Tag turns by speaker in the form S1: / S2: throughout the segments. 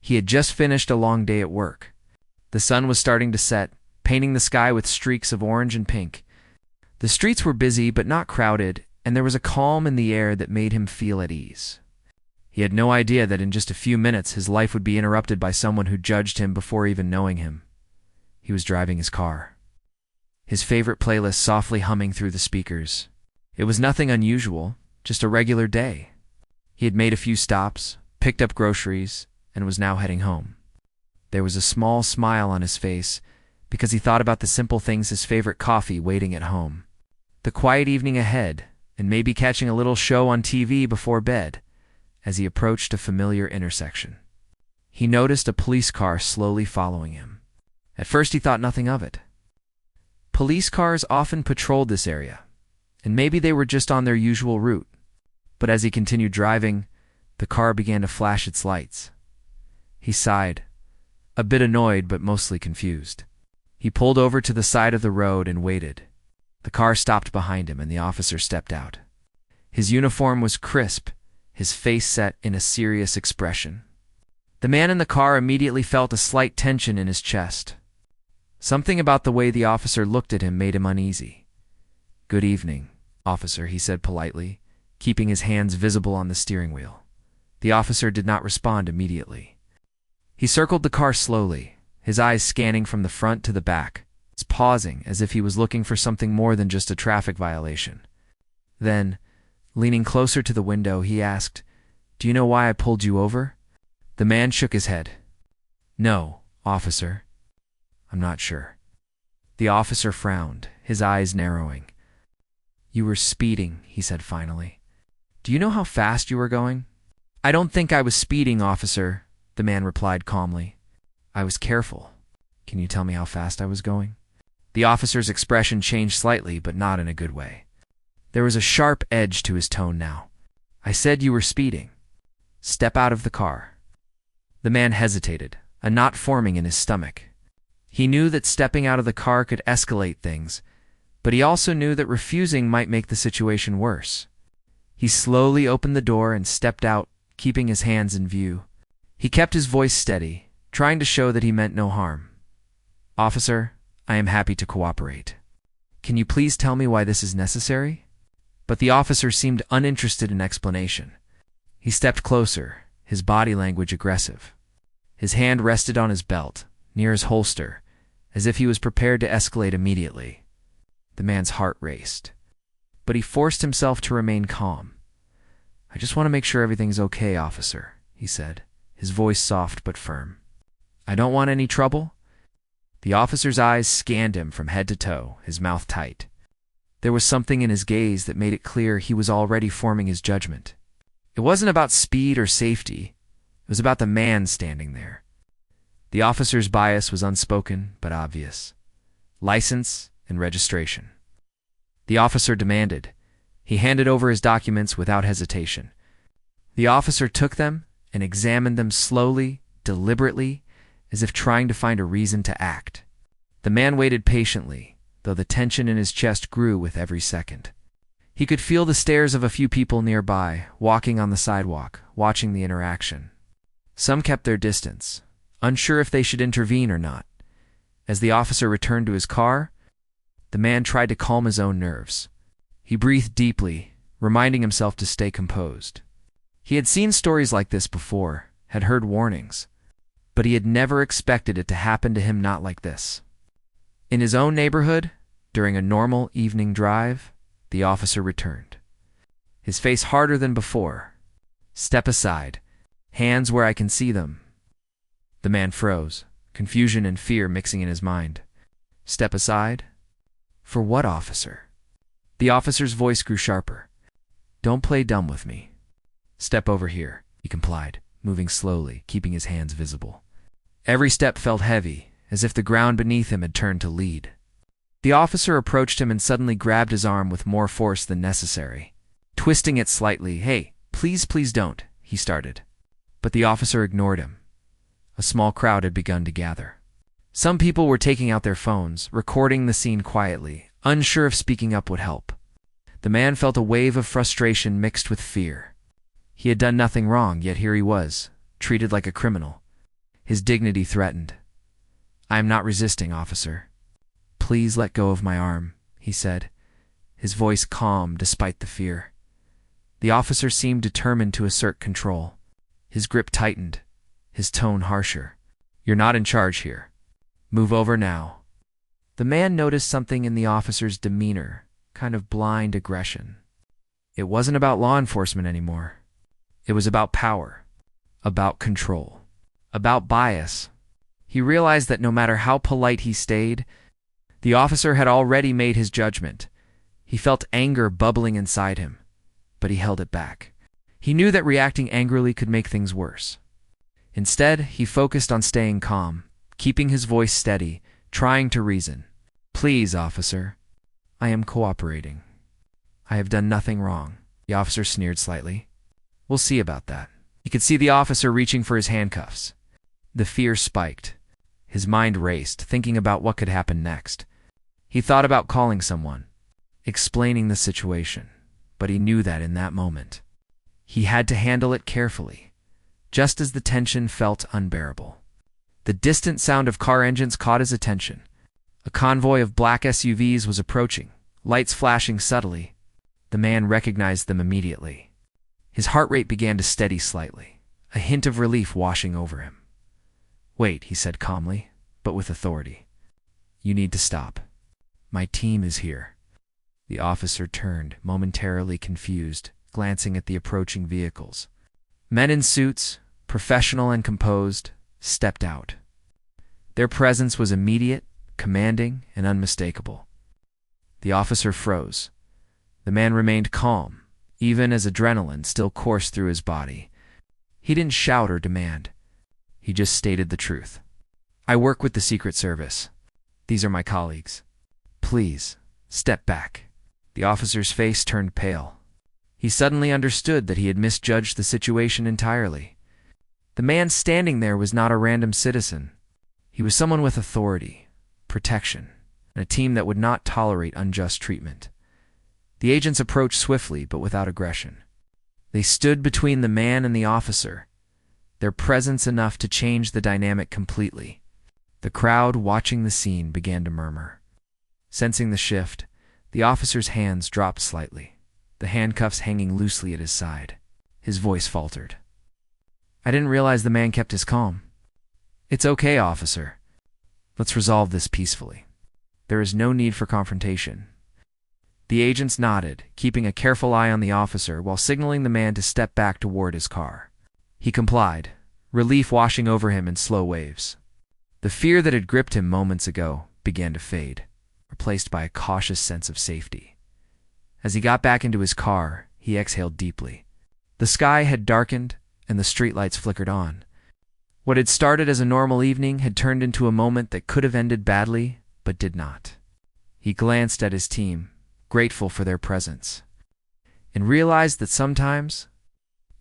S1: He had just finished a long day at work. The sun was starting to set, painting the sky with streaks of orange and pink. The streets were busy but not crowded, and there was a calm in the air that made him feel at ease. He had no idea that in just a few minutes his life would be interrupted by someone who judged him before even knowing him. He was driving his car, his favorite playlist softly humming through the speakers. It was nothing unusual, just a regular day. He had made a few stops, picked up groceries, and was now heading home. There was a small smile on his face because he thought about the simple things, his favorite coffee waiting at home, the quiet evening ahead, and maybe catching a little show on TV before bed. As he approached a familiar intersection, he noticed a police car slowly following him. At first he thought nothing of it. Police cars often patrolled this area, and maybe they were just on their usual route. But as he continued driving, the car began to flash its lights. He sighed, a bit annoyed but mostly confused. He pulled over to the side of the road and waited. The car stopped behind him and the officer stepped out. His uniform was crisp, his face set in a serious expression. The man in the car immediately felt a slight tension in his chest. Something about the way the officer looked at him made him uneasy. "Good evening, officer," he said politely, keeping his hands visible on the steering wheel. The officer did not respond immediately. He circled the car slowly, his eyes scanning from the front to the back, pausing as if he was looking for something more than just a traffic violation. Then, leaning closer to the window, he asked, "Do you know why I pulled you over?" The man shook his head. "No, officer. I'm not sure." The officer frowned, his eyes narrowing. "You were speeding," he said finally. "Do you know how fast you were going?" "I don't think I was speeding, officer," the man replied calmly. "I was careful. Can you tell me how fast I was going?" The officer's expression changed slightly, but not in a good way. There was a sharp edge to his tone now. "I said you were speeding. Step out of the car." The man hesitated, a knot forming in his stomach. He knew that stepping out of the car could escalate things, but he also knew that refusing might make the situation worse. He slowly opened the door and stepped out, keeping his hands in view. He kept his voice steady, trying to show that he meant no harm. "Officer, I am happy to cooperate. Can you please tell me why this is necessary?" But the officer seemed uninterested in explanation. He stepped closer, his body language aggressive. His hand rested on his belt, near his holster, as if he was prepared to escalate immediately. The man's heart raced, but he forced himself to remain calm. "I just want to make sure everything's okay, officer," he said, his voice soft but firm. "I don't want any trouble." The officer's eyes scanned him from head to toe, his mouth tight. There was something in his gaze that made it clear he was already forming his judgment. It wasn't about speed or safety. It was about the man standing there. The officer's bias was unspoken but obvious. License and registration. The officer demanded. He handed over his documents without hesitation. The officer took them and examined them slowly, deliberately, as if trying to find a reason to act. The man waited patiently, though the tension in his chest grew with every second. He could feel the stares of a few people nearby, walking on the sidewalk, watching the interaction. Some kept their distance, unsure if they should intervene or not. As the officer returned to his car, the man tried to calm his own nerves. He breathed deeply, reminding himself to stay composed. He had seen stories like this before, had heard warnings, but he had never expected it to happen to him not like this. In his own neighborhood, during a normal evening drive, the officer returned. His face harder than before. "Step aside. Hands where I can see them." The man froze, confusion and fear mixing in his mind. "Step aside? For what, officer?" The officer's voice grew sharper. "Don't play dumb with me." "Step over here," he complied, moving slowly, keeping his hands visible. Every step felt heavy, as if the ground beneath him had turned to lead. The officer approached him and suddenly grabbed his arm with more force than necessary. Twisting it slightly, "Hey, please don't," he started. But the officer ignored him. A small crowd had begun to gather. Some people were taking out their phones, recording the scene quietly, unsure if speaking up would help. The man felt a wave of frustration mixed with fear. He had done nothing wrong, yet here he was, treated like a criminal. his dignity threatened. "I am not resisting, officer. Please let go of my arm," he said, his voice calm despite the fear. The officer seemed determined to assert control. His grip tightened, his tone harsher. "You're not in charge here. Move over now." The man noticed something in the officer's demeanor, kind of blind aggression. It wasn't about law enforcement anymore. It was about power, about control, about bias. He realized that no matter how polite he stayed, the officer had already made his judgment. He felt anger bubbling inside him, but he held it back. He knew that reacting angrily could make things worse. Instead, he focused on staying calm, keeping his voice steady, trying to reason. "Please, officer, I am cooperating. I have done nothing wrong." The officer sneered slightly. "We'll see about that." He could see the officer reaching for his handcuffs. The fear spiked. His mind raced, thinking about what could happen next. He thought about calling someone, explaining the situation, but he knew that in that moment, he had to handle it carefully, just as the tension felt unbearable. The distant sound of car engines caught his attention. A convoy of black SUVs was approaching, lights flashing subtly. The man recognized them immediately. His heart rate began to steady slightly, a hint of relief washing over him. "Wait," he said calmly, but with authority. "You need to stop. My team is here." The officer turned, momentarily confused, glancing at the approaching vehicles. Men in suits, professional and composed, stepped out. Their presence was immediate, commanding, and unmistakable. The officer froze. The man remained calm, even as adrenaline still coursed through his body. He didn't shout or demand. He just stated the truth. "I work with the Secret Service. These are my colleagues. Please, step back." The officer's face turned pale. He suddenly understood that he had misjudged the situation entirely. The man standing there was not a random citizen. He was someone with authority, protection, and a team that would not tolerate unjust treatment. The agents approached swiftly, but without aggression. They stood between the man and the officer, their presence enough to change the dynamic completely. The crowd watching the scene began to murmur. Sensing the shift, the officer's hands dropped slightly, the handcuffs hanging loosely at his side. His voice faltered. "I didn't realize the man kept his calm." "It's okay, officer. Let's resolve this peacefully. There is no need for confrontation." The agents nodded, keeping a careful eye on the officer while signaling the man to step back toward his car. He complied, relief washing over him in slow waves. The fear that had gripped him moments ago began to fade, replaced by a cautious sense of safety. As he got back into his car, he exhaled deeply. The sky had darkened, and the streetlights flickered on. What had started as a normal evening had turned into a moment that could have ended badly, but did not. He glanced at his team, grateful for their presence, and realized that sometimes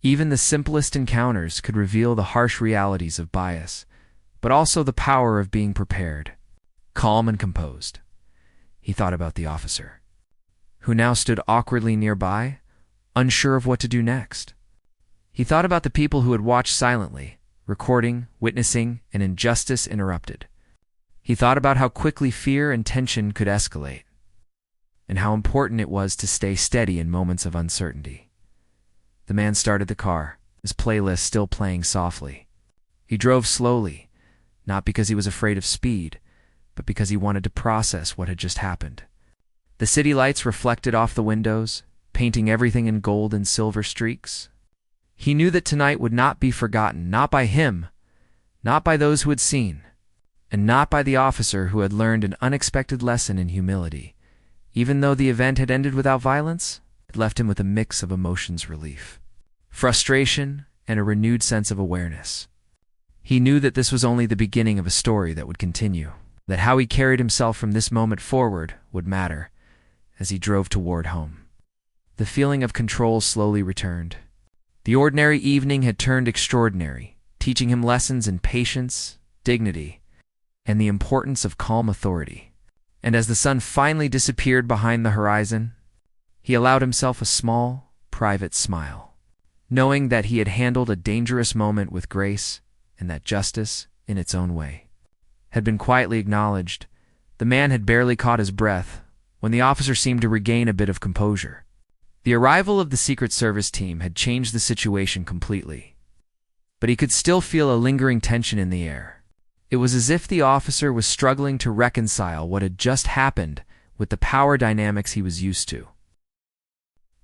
S1: even the simplest encounters could reveal the harsh realities of bias, but also the power of being prepared. Calm and composed, he thought about the officer, who now stood awkwardly nearby, unsure of what to do next. He thought about the people who had watched silently, recording, witnessing, an injustice interrupted. He thought about how quickly fear and tension could escalate, and how important it was to stay steady in moments of uncertainty. The man started the car, his playlist still playing softly. He drove slowly, not because he was afraid of speed, but because he wanted to process what had just happened. The city lights reflected off the windows, painting everything in gold and silver streaks. He knew that tonight would not be forgotten, not by him, not by those who had seen, and not by the officer who had learned an unexpected lesson in humility. Even though the event had ended without violence, it left him with a mix of emotions: relief, frustration, and a renewed sense of awareness. He knew that this was only the beginning of a story that would continue, that how he carried himself from this moment forward would matter as he drove toward home. The feeling of control slowly returned. The ordinary evening had turned extraordinary, teaching him lessons in patience, dignity, and the importance of calm authority. And as the sun finally disappeared behind the horizon, he allowed himself a small, private smile, knowing that he had handled a dangerous moment with grace and that justice, in its own way, had been quietly acknowledged. The man had barely caught his breath when the officer seemed to regain a bit of composure. The arrival of the Secret Service team had changed the situation completely, but he could still feel a lingering tension in the air. It was as if the officer was struggling to reconcile what had just happened with the power dynamics he was used to.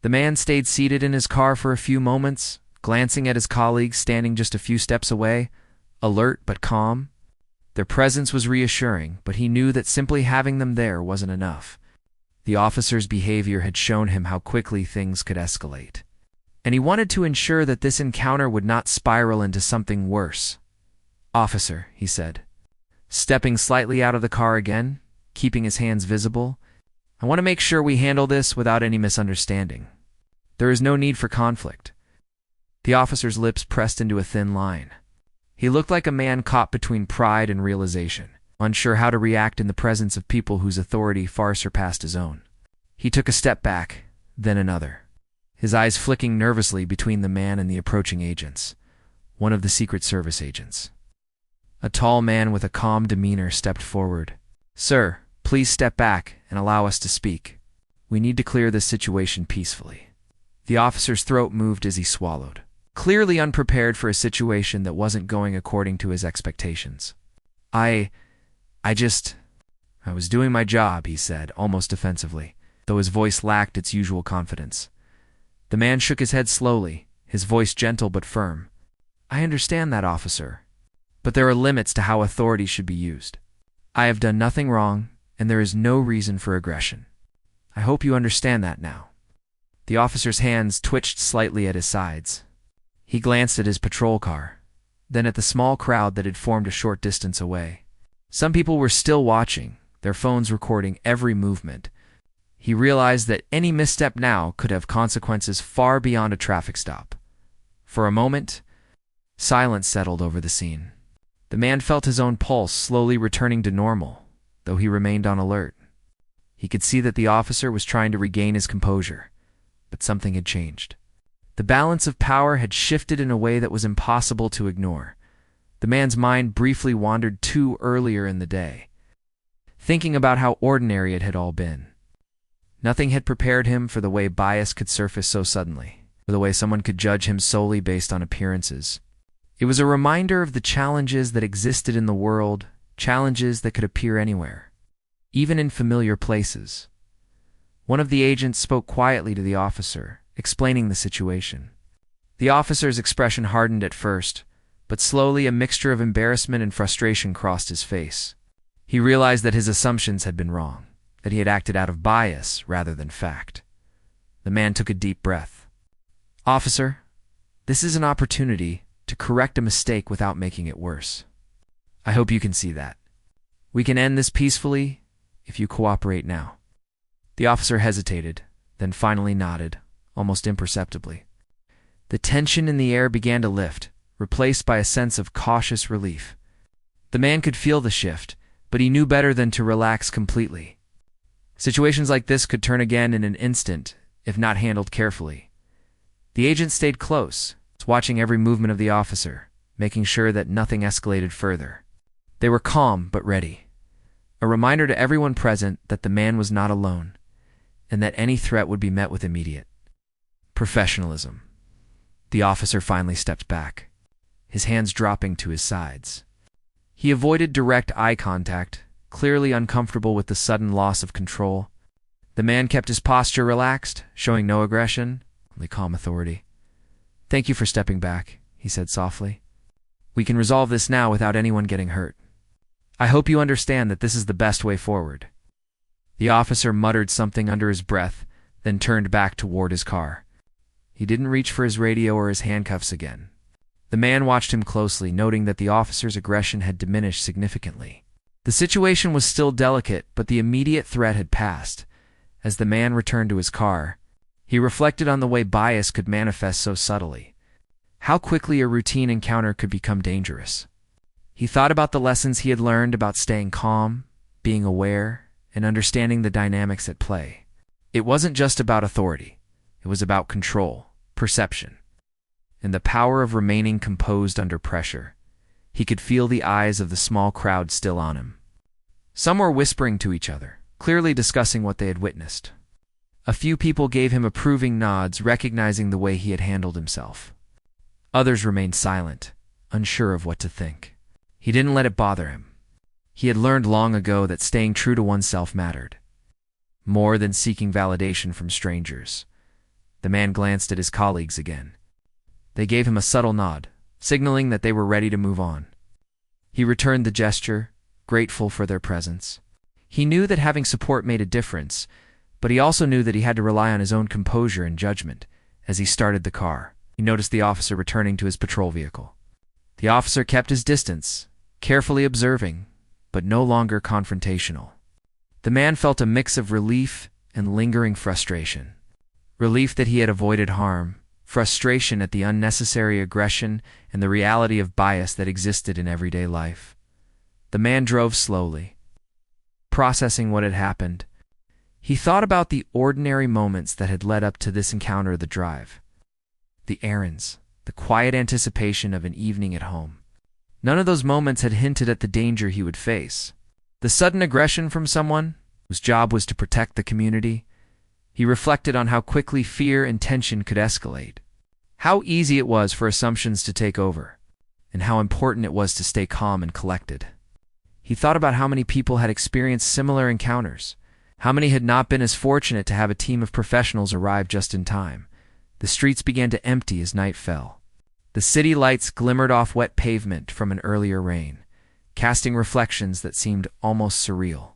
S1: The man stayed seated in his car for a few moments, glancing at his colleagues standing just a few steps away, alert but calm. Their presence was reassuring, but he knew that simply having them there wasn't enough. The officer's behavior had shown him how quickly things could escalate, and he wanted to ensure that this encounter would not spiral into something worse. "Officer," he said, stepping slightly out of the car again, keeping his hands visible, "I want to make sure we handle this without any misunderstanding. There is no need for conflict." The officer's lips pressed into a thin line. He looked like a man caught between pride and realization, unsure how to react in the presence of people whose authority far surpassed his own. He took a step back, then another, his eyes flicking nervously between the man and the approaching agents, one of the Secret Service agents. A tall man with a calm demeanor stepped forward. "Sir, please step back and allow us to speak. We need to clear this situation peacefully." The officer's throat moved as he swallowed, clearly unprepared for a situation that wasn't going according to his expectations. I was doing my job," he said, almost defensively, though his voice lacked its usual confidence. The man shook his head slowly, his voice gentle but firm. "I understand that, officer, but there are limits to how authority should be used. I have done nothing wrong, and there is no reason for aggression. I hope you understand that now." The officer's hands twitched slightly at his sides. He glanced at his patrol car, then at the small crowd that had formed a short distance away. Some people were still watching, their phones recording every movement. He realized that any misstep now could have consequences far beyond a traffic stop. For a moment, silence settled over the scene. The man felt his own pulse slowly returning to normal, though he remained on alert. He could see that the officer was trying to regain his composure, but something had changed. The balance of power had shifted in a way that was impossible to ignore. The man's mind briefly wandered to earlier in the day, thinking about how ordinary it had all been. Nothing had prepared him for the way bias could surface so suddenly, for the way someone could judge him solely based on appearances. It was a reminder of the challenges that existed in the world, challenges that could appear anywhere, even in familiar places. One of the agents spoke quietly to the officer, explaining the situation. The officer's expression hardened at first, but slowly a mixture of embarrassment and frustration crossed his face. He realized that his assumptions had been wrong, that he had acted out of bias rather than fact. The man took a deep breath. "Officer, this is an opportunity to correct a mistake without making it worse. I hope you can see that. We can end this peacefully if you cooperate now." The officer hesitated, then finally nodded, almost imperceptibly. The tension in the air began to lift, replaced by a sense of cautious relief. The man could feel the shift, but he knew better than to relax completely. Situations like this could turn again in an instant, if not handled carefully. The agent stayed close, watching every movement of the officer, making sure that nothing escalated further. They were calm but ready, a reminder to everyone present that the man was not alone, and that any threat would be met with immediate professionalism. The officer finally stepped back, his hands dropping to his sides. He avoided direct eye contact, clearly uncomfortable with the sudden loss of control. The man kept his posture relaxed, showing no aggression, only calm authority. "Thank you for stepping back," he said softly. "We can resolve this now without anyone getting hurt. I hope you understand that this is the best way forward." The officer muttered something under his breath, then turned back toward his car. He didn't reach for his radio or his handcuffs again. The man watched him closely, noting that the officer's aggression had diminished significantly. The situation was still delicate, but the immediate threat had passed. As the man returned to his car, he reflected on the way bias could manifest so subtly, how quickly a routine encounter could become dangerous. He thought about the lessons he had learned about staying calm, being aware, and understanding the dynamics at play. It wasn't just about authority. It was about control, perception, and the power of remaining composed under pressure. He could feel the eyes of the small crowd still on him. Some were whispering to each other, clearly discussing what they had witnessed. A few people gave him approving nods, recognizing the way he had handled himself. Others remained silent, unsure of what to think. He didn't let it bother him. He had learned long ago that staying true to oneself mattered, more than seeking validation from strangers. The man glanced at his colleagues again. They gave him a subtle nod, signaling that they were ready to move on. He returned the gesture, grateful for their presence. He knew that having support made a difference, but he also knew that he had to rely on his own composure and judgment. As he started the car, he noticed the officer returning to his patrol vehicle. The officer kept his distance, carefully observing, but no longer confrontational. The man felt a mix of relief and lingering frustration. Relief that he had avoided harm, frustration at the unnecessary aggression and the reality of bias that existed in everyday life. The man drove slowly, processing what had happened. He thought about the ordinary moments that had led up to this encounter. The drive, the errands, the quiet anticipation of an evening at home. None of those moments had hinted at the danger he would face. The sudden aggression from someone whose job was to protect the community. He reflected on how quickly fear and tension could escalate, how easy it was for assumptions to take over, and how important it was to stay calm and collected. He thought about how many people had experienced similar encounters, how many had not been as fortunate to have a team of professionals arrive just in time. The streets began to empty as night fell. The city lights glimmered off wet pavement from an earlier rain, casting reflections that seemed almost surreal.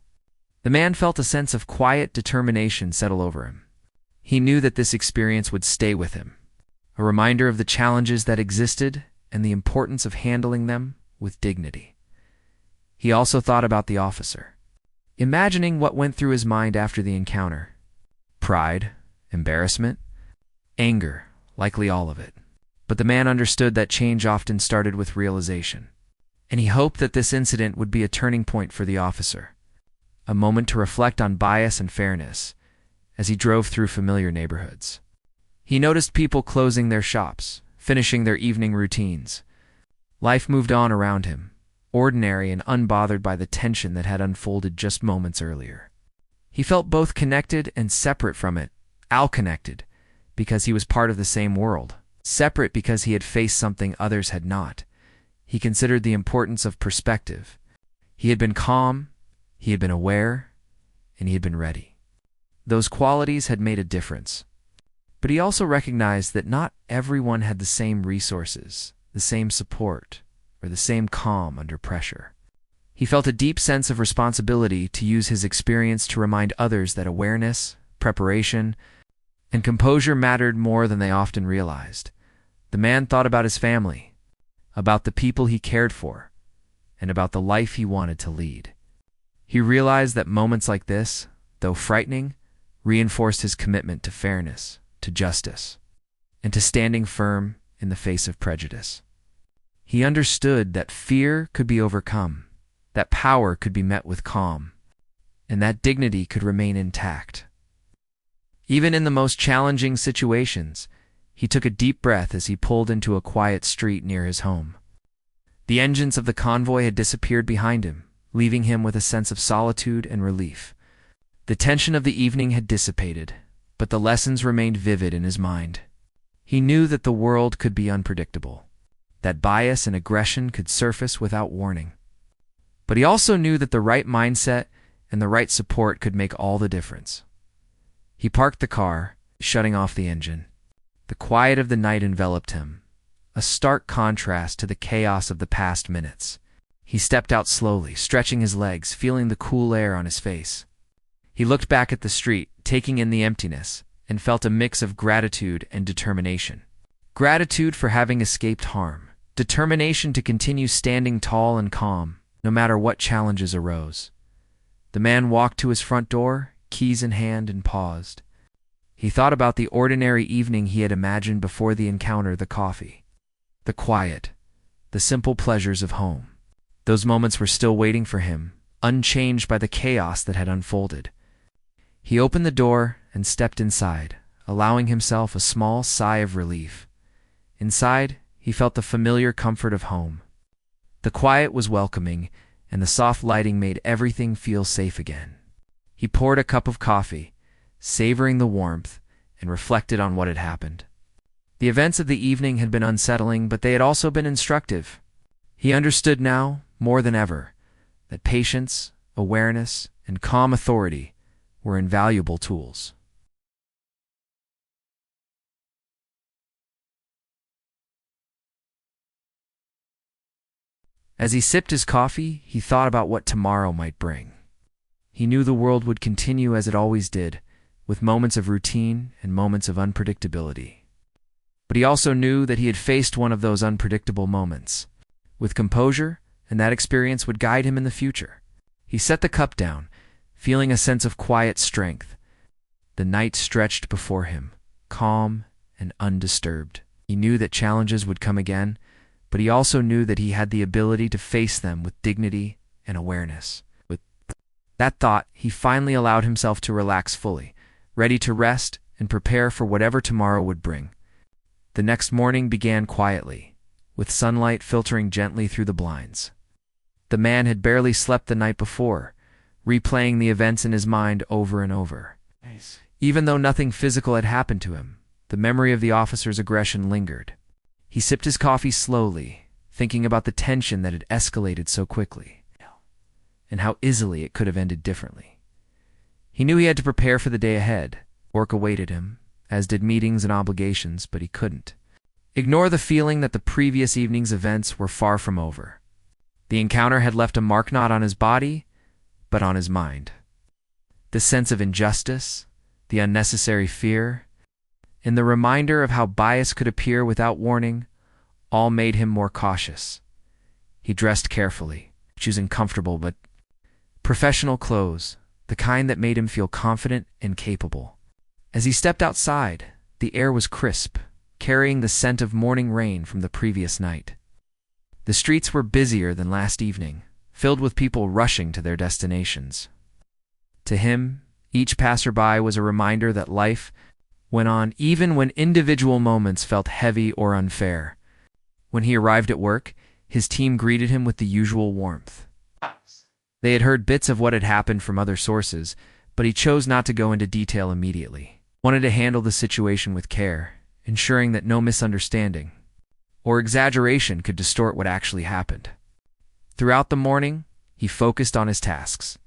S1: The man felt a sense of quiet determination settle over him. He knew that this experience would stay with him, a reminder of the challenges that existed and the importance of handling them with dignity. He also thought about the officer, imagining what went through his mind after the encounter. Pride, embarrassment, anger, likely all of it. But the man understood that change often started with realization, and he hoped that this incident would be a turning point for the officer, a moment to reflect on bias and fairness. As he drove through familiar neighborhoods, he noticed people closing their shops, finishing their evening routines. Life moved on around him, ordinary and unbothered by the tension that had unfolded just moments earlier. He felt both connected and separate from it, connected because he was part of the same world, separate because he had faced something others had not. He considered the importance of perspective. He had been calm, he had been aware, and he had been ready. Those qualities had made a difference. But he also recognized that not everyone had the same resources, the same support, or the same calm under pressure. He felt a deep sense of responsibility to use his experience to remind others that awareness, preparation, and composure mattered more than they often realized. The man thought about his family, about the people he cared for, and about the life he wanted to lead. He realized that moments like this, though frightening, reinforced his commitment to fairness, to justice, and to standing firm in the face of prejudice. He understood that fear could be overcome, that power could be met with calm, and that dignity could remain intact. Even in the most challenging situations, he took a deep breath as he pulled into a quiet street near his home. The engines of the convoy had disappeared behind him, leaving him with a sense of solitude and relief. The tension of the evening had dissipated, but the lessons remained vivid in his mind. He knew that the world could be unpredictable, that bias and aggression could surface without warning. But he also knew that the right mindset and the right support could make all the difference. He parked the car, shutting off the engine. The quiet of the night enveloped him, a stark contrast to the chaos of the past minutes. He stepped out slowly, stretching his legs, feeling the cool air on his face. He looked back at the street, taking in the emptiness, and felt a mix of gratitude and determination. Gratitude for having escaped harm, determination to continue standing tall and calm, no matter what challenges arose. The man walked to his front door, keys in hand, and paused. He thought about the ordinary evening he had imagined before the encounter, the coffee, the quiet, the simple pleasures of home. Those moments were still waiting for him, unchanged by the chaos that had unfolded. He opened the door and stepped inside, allowing himself a small sigh of relief. Inside, he felt the familiar comfort of home. The quiet was welcoming, and the soft lighting made everything feel safe again. He poured a cup of coffee, savoring the warmth, and reflected on what had happened. The events of the evening had been unsettling, but they had also been instructive. He understood now, more than ever, that patience, awareness, and calm authority were invaluable tools. As he sipped his coffee, he thought about what tomorrow might bring. He knew the world would continue as it always did, with moments of routine and moments of unpredictability. But he also knew that he had faced one of those unpredictable moments, with composure, and that experience would guide him in the future. He set the cup down, feeling a sense of quiet strength. The night stretched before him, calm and undisturbed. He knew that challenges would come again, but he also knew that he had the ability to face them with dignity and awareness. With that thought, he finally allowed himself to relax fully, ready to rest and prepare for whatever tomorrow would bring. The next morning began quietly, with sunlight filtering gently through the blinds. The man had barely slept the night before, replaying the events in his mind over and over.
S2: Nice.
S1: Even though nothing physical had happened to him, the memory of the officer's aggression lingered. He sipped his coffee slowly, thinking about the tension that had escalated so quickly, and how easily it could have ended differently. He knew he had to prepare for the day ahead. Work awaited him, as did meetings and obligations, but he couldn't ignore the feeling that the previous evening's events were far from over. The encounter had left a mark not on his body, but on his mind. The sense of injustice, the unnecessary fear, and the reminder of how bias could appear without warning, all made him more cautious. He dressed carefully, choosing comfortable but professional clothes, the kind that made him feel confident and capable. As he stepped outside, the air was crisp, carrying the scent of morning rain from the previous night. The streets were busier than last evening, filled with people rushing to their destinations. To him, each passerby was a reminder that life went on even when individual moments felt heavy or unfair. When he arrived at work, his team greeted him with the usual warmth. They had heard bits of what had happened from other sources, but he chose not to go into detail immediately. Wanted to handle the situation with care, ensuring that no misunderstanding or exaggeration could distort what actually happened. Throughout the morning, he focused on his tasks.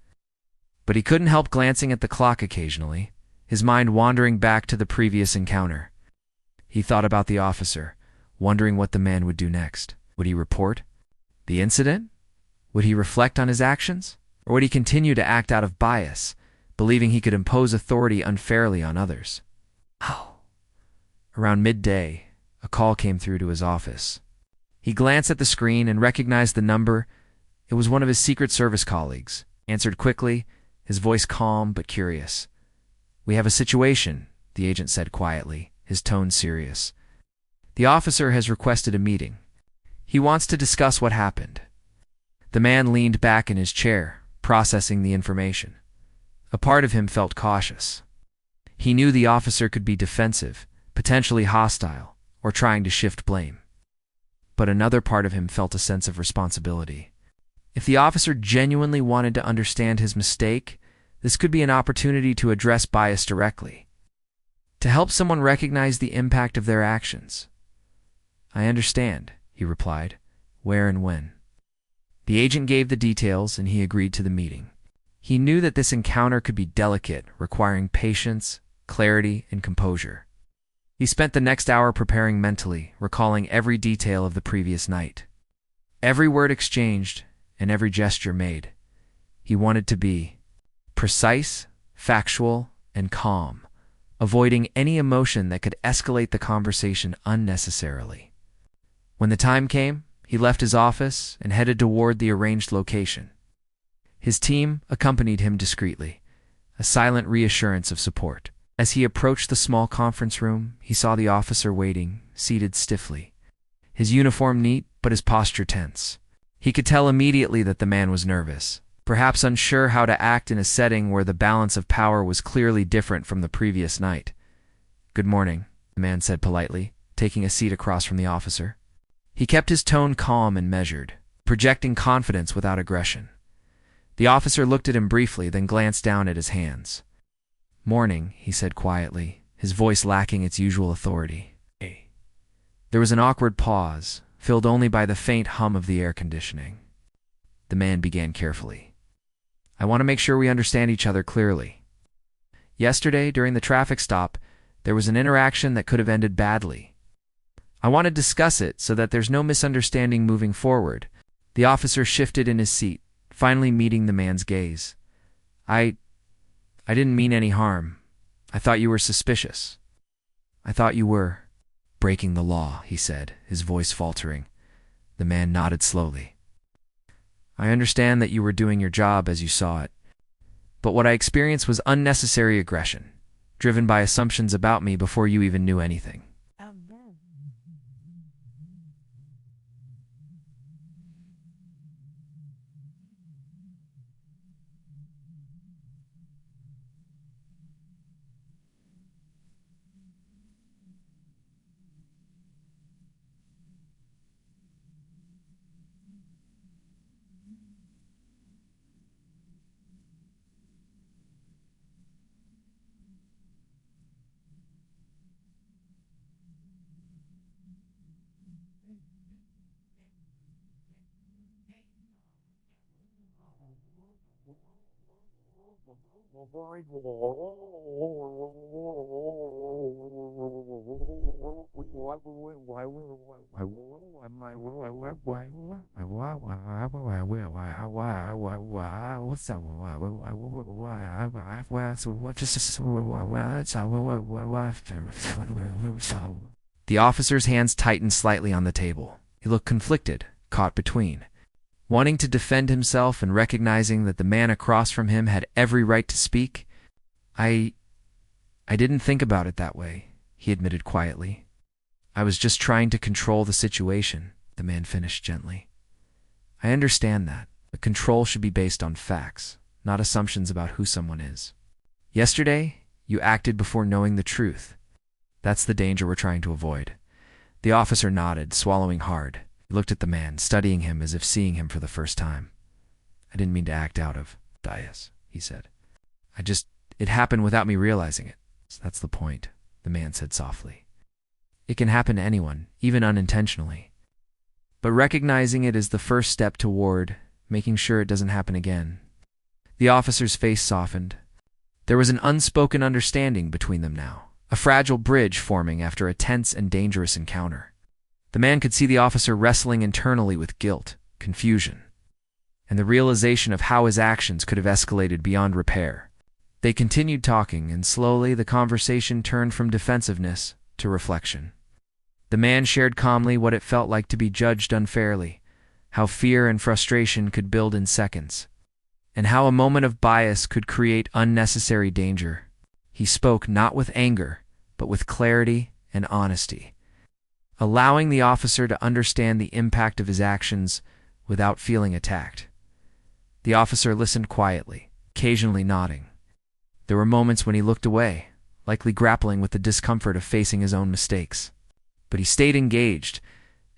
S1: But he couldn't help glancing at the clock occasionally, his mind wandering back to the previous encounter. He thought about the officer, wondering what the man would do next. Would he report the incident? Would he reflect on his actions? Or would he continue to act out of bias, believing he could impose authority unfairly on others? Around midday, a call came through to his office. He glanced at the screen and recognized the number. It was one of his Secret Service colleagues. Answered quickly, his voice calm but curious. "We have a situation," the agent said quietly, his tone serious. "The officer has requested a meeting. He wants to discuss what happened." The man leaned back in his chair, processing the information. A part of him felt cautious. He knew the officer could be defensive, potentially hostile, or trying to shift blame. But another part of him felt a sense of responsibility. If the officer genuinely wanted to understand his mistake, this could be an opportunity to address bias directly, to help someone recognize the impact of their actions. "I understand," he replied. "Where and when?" The agent gave the details, and he agreed to the meeting. He knew that this encounter could be delicate, requiring patience, clarity, and composure. He spent the next hour preparing mentally, recalling every detail of the previous night. Every word exchanged and every gesture made. He wanted to be precise, factual, and calm, avoiding any emotion that could escalate the conversation unnecessarily. When the time came, he left his office and headed toward the arranged location. His team accompanied him discreetly, a silent reassurance of support. As he approached the small conference room, he saw the officer waiting, seated stiffly. His uniform neat, but his posture tense. He could tell immediately that the man was nervous, perhaps unsure how to act in a setting where the balance of power was clearly different from the previous night. "Good morning," the man said politely, taking a seat across from the officer. He kept his tone calm and measured, projecting confidence without aggression. The officer looked at him briefly, then glanced down at his hands. "Morning," he said quietly, his voice lacking its usual authority. There was an awkward pause, filled only by the faint hum of the air conditioning. The man began carefully. "I want to make sure we understand each other clearly. Yesterday, during the traffic stop, there was an interaction that could have ended badly. I want to discuss it so that there's no misunderstanding moving forward." The officer shifted in his seat, finally meeting the man's gaze. I didn't mean any harm. I thought you were suspicious. I thought you were breaking the law," he said, his voice faltering. The man nodded slowly. "I understand that you were doing your job as you saw it. But what I experienced was unnecessary aggression, driven by assumptions about me before you even knew anything." The officer's hands tightened slightly on the table. He looked conflicted, caught between, wanting to defend himself and recognizing that the man across from him had every right to speak. I didn't think about it that way," he admitted quietly. "I was just trying to control the situation," the man finished gently. "I understand that, but control should be based on facts, not assumptions about who someone is. Yesterday, you acted before knowing the truth. That's the danger we're trying to avoid." The officer nodded, swallowing hard. He looked at the man, studying him as if seeing him for the first time. "I didn't mean to act out of bias," he said. It happened without me realizing it. So that's the point," the man said softly. "It can happen to anyone, even unintentionally. But recognizing it is the first step toward making sure it doesn't happen again." The officer's face softened. There was an unspoken understanding between them now, a fragile bridge forming after a tense and dangerous encounter. The man could see the officer wrestling internally with guilt, confusion, and the realization of how his actions could have escalated beyond repair. They continued talking, and slowly the conversation turned from defensiveness to reflection. The man shared calmly what it felt like to be judged unfairly, how fear and frustration could build in seconds, and how a moment of bias could create unnecessary danger. He spoke not with anger, but with clarity and honesty, allowing the officer to understand the impact of his actions without feeling attacked. The officer listened quietly, occasionally nodding. There were moments when he looked away, likely grappling with the discomfort of facing his own mistakes. But he stayed engaged,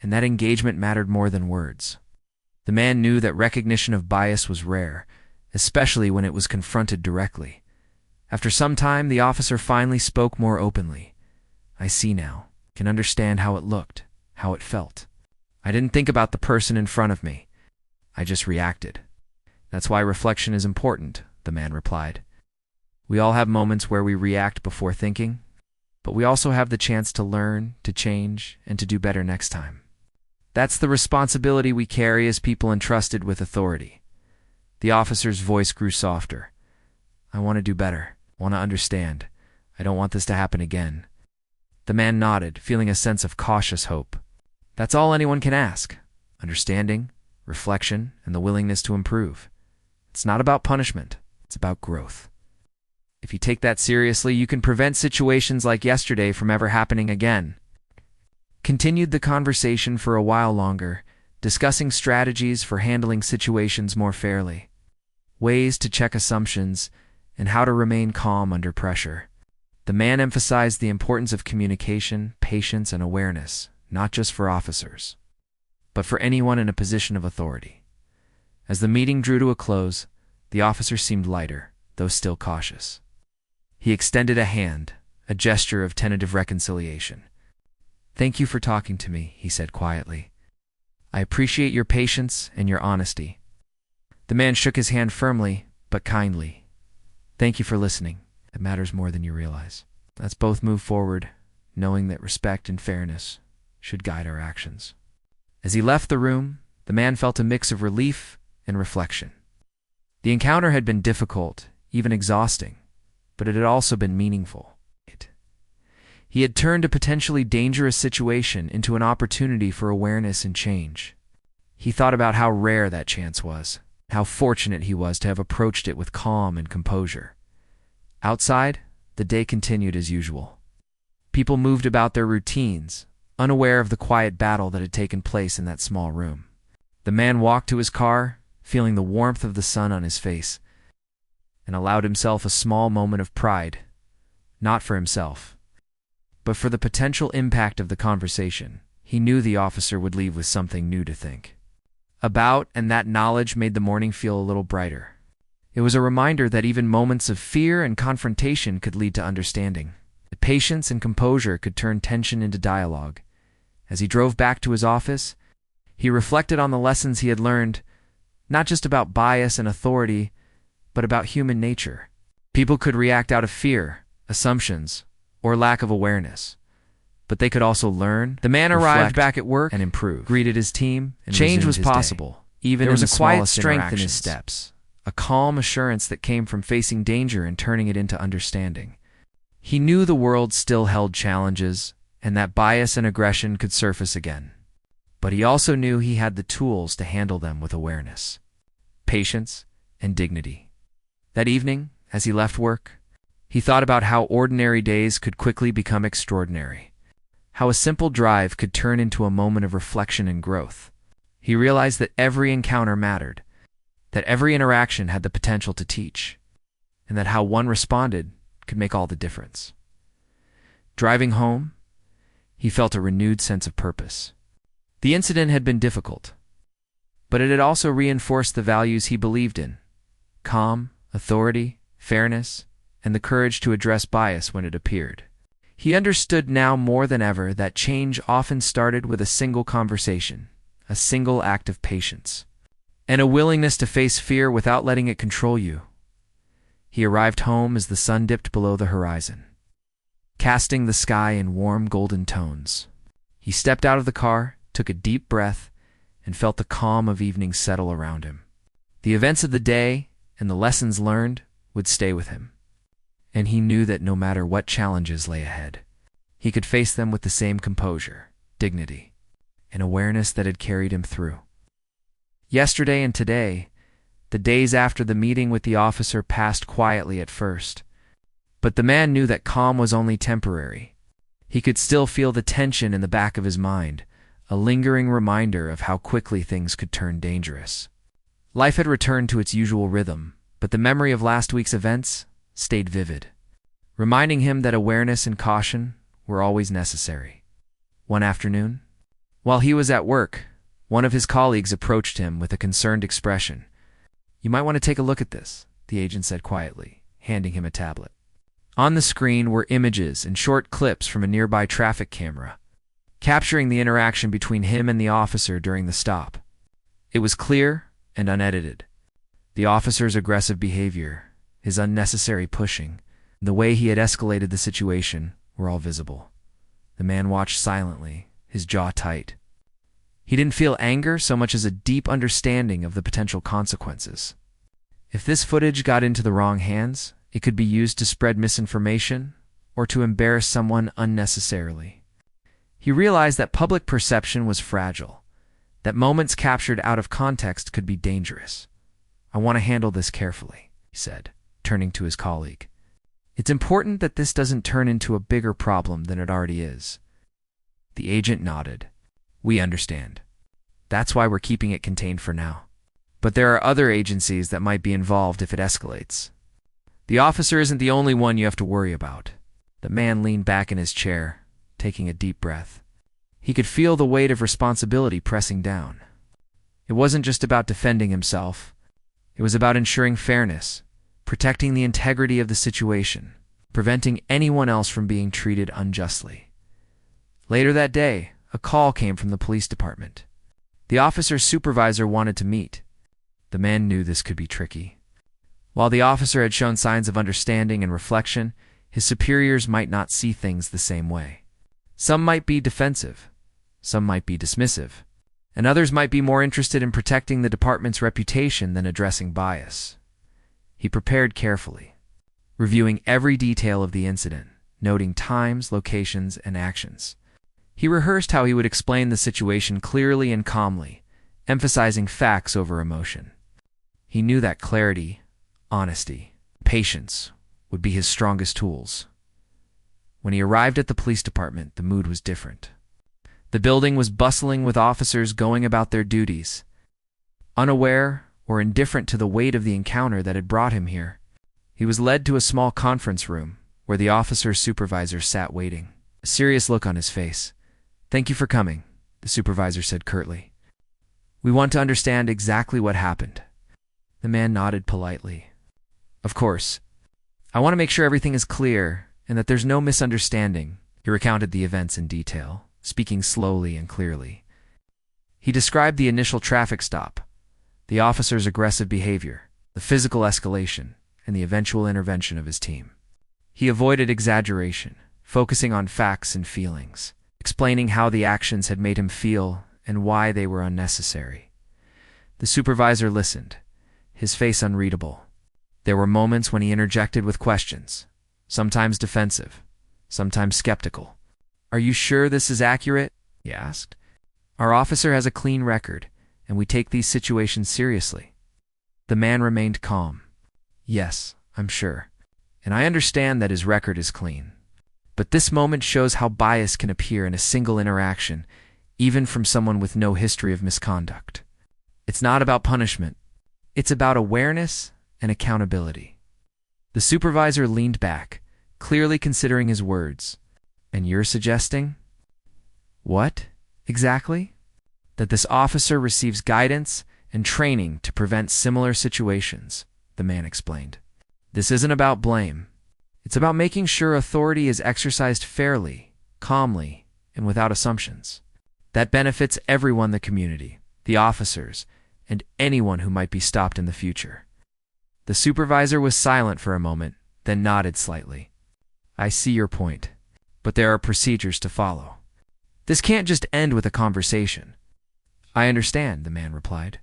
S1: and that engagement mattered more than words. The man knew that recognition of bias was rare, especially when it was confronted directly. After some time, the officer finally spoke more openly. "I see now, can understand how it looked, how it felt. I didn't think about the person in front of me. I just reacted." "That's why reflection is important," the man replied. "We all have moments where we react before thinking, but we also have the chance to learn, to change, and to do better next time. That's the responsibility we carry as people entrusted with authority." The officer's voice grew softer. "I want to do better. I want to understand. I don't want this to happen again." The man nodded, feeling a sense of cautious hope. That's all anyone can ask: understanding, reflection, and the willingness to improve. It's not about punishment. It's about growth. If you take that seriously, you can prevent situations like yesterday from ever happening again. Continued the conversation for a while longer, discussing strategies for handling situations more fairly, ways to check assumptions, and how to remain calm under pressure. The man emphasized the importance of communication, patience, and awareness, not just for officers, but for anyone in a position of authority. As the meeting drew to a close, the officer seemed lighter, though still cautious. He extended a hand, a gesture of tentative reconciliation. "Thank you for talking to me," he said quietly. "I appreciate your patience and your honesty." The man shook his hand firmly, but kindly. "Thank you for listening. It matters more than you realize. Let's both move forward, knowing that respect and fairness should guide our actions." As he left the room, the man felt a mix of relief and reflection. The encounter had been difficult, even exhausting, but it had also been meaningful. He had turned a potentially dangerous situation into an opportunity for awareness and change. He thought about how rare that chance was, how fortunate he was to have approached it with calm and composure. Outside, the day continued as usual. People moved about their routines, unaware of the quiet battle that had taken place in that small room. The man walked to his car, feeling the warmth of the sun on his face, and allowed himself a small moment of pride, not for himself, but for the potential impact of the conversation. He knew the officer would leave with something new to think about, and that knowledge made the morning feel a little brighter. It was a reminder that even moments of fear and confrontation could lead to understanding. That patience and composure could turn tension into dialogue. As he drove back to his office, he reflected on the lessons he had learned, not just about bias and authority, but about human nature. People could react out of fear, assumptions, or lack of awareness, but they could also learn. The man arrived back at work and improved, greeted his team, and change was possible, even in the smallest interactions. There was a quiet strength in his steps, a calm assurance that came from facing danger and turning it into understanding. He knew the world still held challenges, and that bias and aggression could surface again. But he also knew he had the tools to handle them with awareness, patience, and dignity. That evening, as he left work, he thought about how ordinary days could quickly become extraordinary, how a simple drive could turn into a moment of reflection and growth. He realized that every encounter mattered, that every interaction had the potential to teach, and that how one responded could make all the difference. Driving home, he felt a renewed sense of purpose. The incident had been difficult, but it had also reinforced the values he believed in: calm, authority, fairness, and the courage to address bias when it appeared. He understood now more than ever that change often started with a single conversation, a single act of patience, and a willingness to face fear without letting it control you. He arrived home as the sun dipped below the horizon, casting the sky in warm golden tones. He stepped out of the car, took a deep breath, and felt the calm of evening settle around him. The events of the day and the lessons learned would stay with him, and he knew that no matter what challenges lay ahead, he could face them with the same composure, dignity, and awareness that had carried him through. Yesterday and today, the days after the meeting with the officer, passed quietly at first, but the man knew that calm was only temporary. He could still feel the tension in the back of his mind, a lingering reminder of how quickly things could turn dangerous. Life had returned to its usual rhythm, but the memory of last week's events stayed vivid, reminding him that awareness and caution were always necessary. One afternoon, while he was at work, one of his colleagues approached him with a concerned expression. "You might want to take a look at this," the agent said quietly, handing him a tablet. On the screen were images and short clips from a nearby traffic camera, capturing the interaction between him and the officer during the stop. It was clear and unedited. The officer's aggressive behavior, his unnecessary pushing, and the way he had escalated the situation were all visible. The man watched silently, his jaw tight. He didn't feel anger so much as a deep understanding of the potential consequences. If this footage got into the wrong hands, it could be used to spread misinformation or to embarrass someone unnecessarily. He realized that public perception was fragile, that moments captured out of context could be dangerous. "I want to handle this carefully," he said, turning to his colleague. "It's important that this doesn't turn into a bigger problem than it already is." The agent nodded. "We understand. That's why we're keeping it contained for now. But there are other agencies that might be involved if it escalates. The officer isn't the only one you have to worry about." The man leaned back in his chair, taking a deep breath. He could feel the weight of responsibility pressing down. It wasn't just about defending himself. It was about ensuring fairness, protecting the integrity of the situation, preventing anyone else from being treated unjustly. Later that day, a call came from the police department. The officer's supervisor wanted to meet. The man knew this could be tricky. While the officer had shown signs of understanding and reflection, his superiors might not see things the same way. Some might be defensive, some might be dismissive, and others might be more interested in protecting the department's reputation than addressing bias. He prepared carefully, reviewing every detail of the incident, noting times, locations, and actions. He rehearsed how he would explain the situation clearly and calmly, emphasizing facts over emotion. He knew that clarity, honesty, patience would be his strongest tools. When he arrived at the police department, the mood was different. The building was bustling with officers going about their duties, unaware or indifferent to the weight of the encounter that had brought him here. He was led to a small conference room where the officer's supervisor sat waiting, a serious look on his face. "Thank you for coming," the supervisor said curtly. "We want to understand exactly what happened." The man nodded politely. "Of course. I want to make sure everything is clear and that there's no misunderstanding." He recounted the events in detail, speaking slowly and clearly. He described the initial traffic stop, the officer's aggressive behavior, the physical escalation, and the eventual intervention of his team. He avoided exaggeration, focusing on facts and feelings, explaining how the actions had made him feel and why they were unnecessary. The supervisor listened, his face unreadable. There were moments when he interjected with questions, sometimes defensive, sometimes skeptical. "Are you sure this is accurate?" he asked. "Our officer has a clean record, and we take these situations seriously." The man remained calm. "Yes, I'm sure. And I understand that his record is clean. But this moment shows how bias can appear in a single interaction, even from someone with no history of misconduct. It's not about punishment. It's about awareness and accountability." The supervisor leaned back, clearly considering his words. "And you're suggesting?" "What, exactly?" "That this officer receives guidance and training to prevent similar situations," the man explained. "This isn't about blame. It's about making sure authority is exercised fairly, calmly, and without assumptions. That benefits everyone in the community, the officers, and anyone who might be stopped in the future." The supervisor was silent for a moment, then nodded slightly. "I see your point, but there are procedures to follow. This can't just end with a conversation." "I understand," the man replied.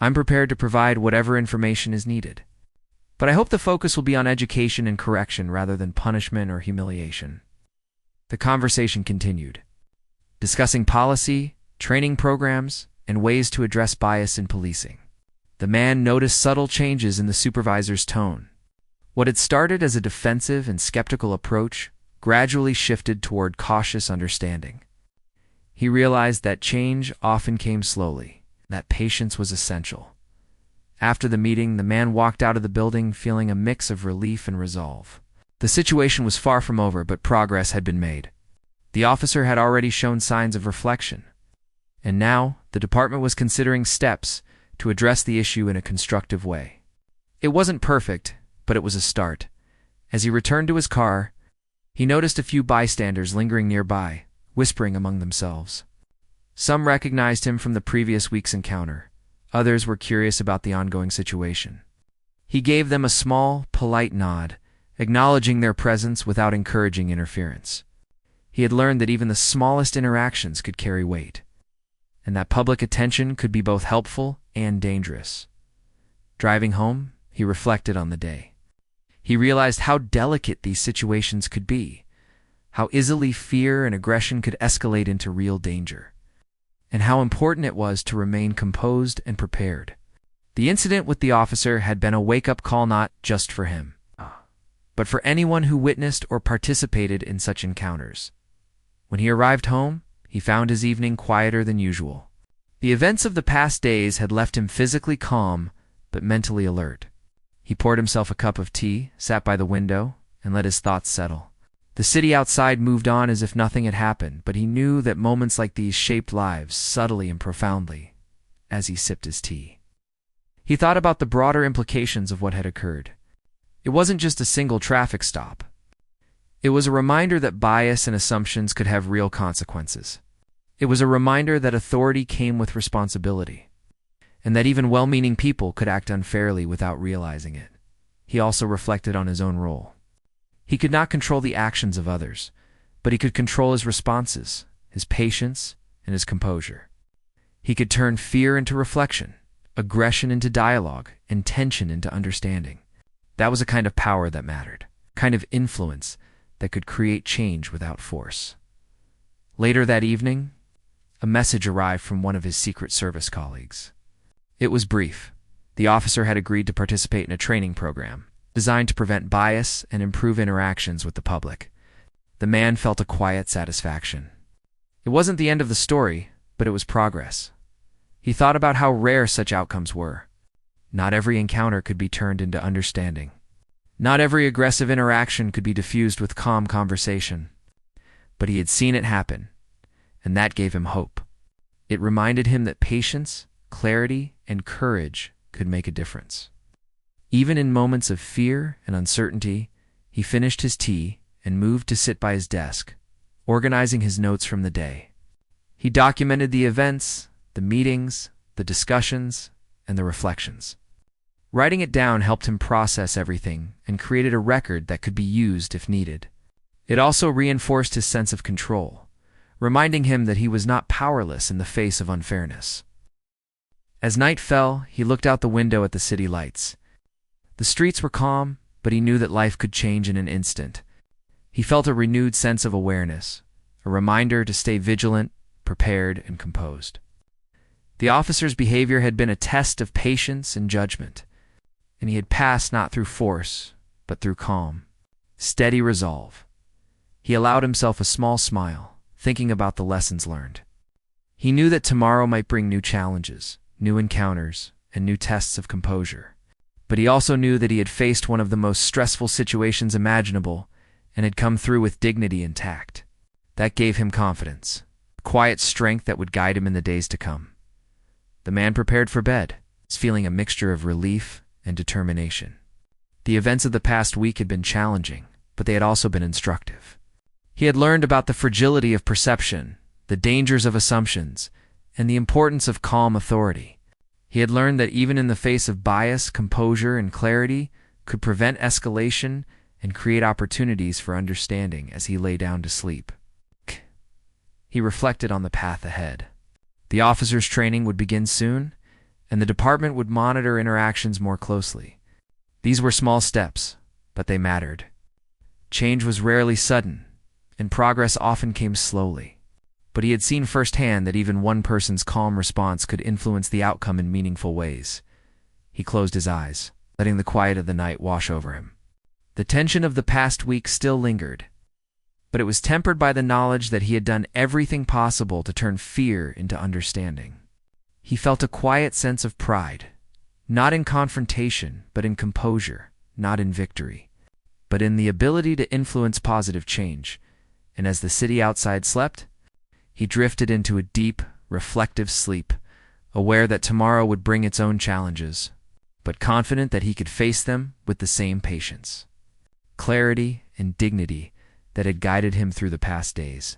S1: "I'm prepared to provide whatever information is needed. But I hope the focus will be on education and correction rather than punishment or humiliation." The conversation continued, discussing policy, training programs, and ways to address bias in policing. The man noticed subtle changes in the supervisor's tone. What had started as a defensive and skeptical approach gradually shifted toward cautious understanding. He realized that change often came slowly, that patience was essential. After the meeting, the man walked out of the building feeling a mix of relief and resolve. The situation was far from over, but progress had been made. The officer had already shown signs of reflection, and now the department was considering steps to address the issue in a constructive way. It wasn't perfect, but it was a start. As he returned to his car, he noticed a few bystanders lingering nearby, whispering among themselves. Some recognized him from the previous week's encounter. Others were curious about the ongoing situation. He gave them a small, polite nod, acknowledging their presence without encouraging interference. He had learned that even the smallest interactions could carry weight, and that public attention could be both helpful and dangerous. Driving home, he reflected on the day. He realized how delicate these situations could be, how easily fear and aggression could escalate into real danger, and how important it was to remain composed and prepared. The incident with the officer had been a wake-up call not just for him, but for anyone who witnessed or participated in such encounters. When he arrived home, he found his evening quieter than usual. The events of the past days had left him physically calm, but mentally alert. He poured himself a cup of tea, sat by the window, and let his thoughts settle. The city outside moved on as if nothing had happened, but he knew that moments like these shaped lives subtly and profoundly as he sipped his tea. He thought about the broader implications of what had occurred. It wasn't just a single traffic stop. It was a reminder that bias and assumptions could have real consequences. It was a reminder that authority came with responsibility, and that even well-meaning people could act unfairly without realizing it. He also reflected on his own role. He could not control the actions of others, but he could control his responses, his patience, and his composure. He could turn fear into reflection, aggression into dialogue, and tension into understanding. That was a kind of power that mattered, a kind of influence that could create change without force. Later that evening, a message arrived from one of his Secret Service colleagues. It was brief. The officer had agreed to participate in a training program designed to prevent bias and improve interactions with the public. The man felt a quiet satisfaction. It wasn't the end of the story, but it was progress. He thought about how rare such outcomes were. Not every encounter could be turned into understanding. Not every aggressive interaction could be diffused with calm conversation. But he had seen it happen, and that gave him hope. It reminded him that patience, clarity, and courage could make a difference. Even in moments of fear and uncertainty, he finished his tea and moved to sit by his desk, organizing his notes from the day. He documented the events, the meetings, the discussions, and the reflections. Writing it down helped him process everything and created a record that could be used if needed. It also reinforced his sense of control, reminding him that he was not powerless in the face of unfairness. As night fell, he looked out the window at the city lights. The streets were calm, but he knew that life could change in an instant. He felt a renewed sense of awareness, a reminder to stay vigilant, prepared, and composed. The officer's behavior had been a test of patience and judgment, and he had passed not through force, but through calm, steady resolve. He allowed himself a small smile, thinking about the lessons learned. He knew that tomorrow might bring new challenges, new encounters, and new tests of composure. But he also knew that he had faced one of the most stressful situations imaginable and had come through with dignity and tact. That gave him confidence, a quiet strength that would guide him in the days to come. The man prepared for bed, feeling a mixture of relief and determination. The events of the past week had been challenging, but they had also been instructive. He had learned about the fragility of perception, the dangers of assumptions, and the importance of calm authority. He had learned that even in the face of bias, composure, and clarity could prevent escalation and create opportunities for understanding as he lay down to sleep. He reflected on the path ahead. The officers' training would begin soon, and the department would monitor interactions more closely. These were small steps, but they mattered. Change was rarely sudden, and progress often came slowly. But he had seen firsthand that even one person's calm response could influence the outcome in meaningful ways. He closed his eyes, letting the quiet of the night wash over him. The tension of the past week still lingered, but it was tempered by the knowledge that he had done everything possible to turn fear into understanding. He felt a quiet sense of pride, not in confrontation, but in composure, not in victory, but in the ability to influence positive change. And as the city outside slept, he drifted into a deep, reflective sleep, aware that tomorrow would bring its own challenges, but confident that he could face them with the same patience, clarity, and dignity that had guided him through the past days.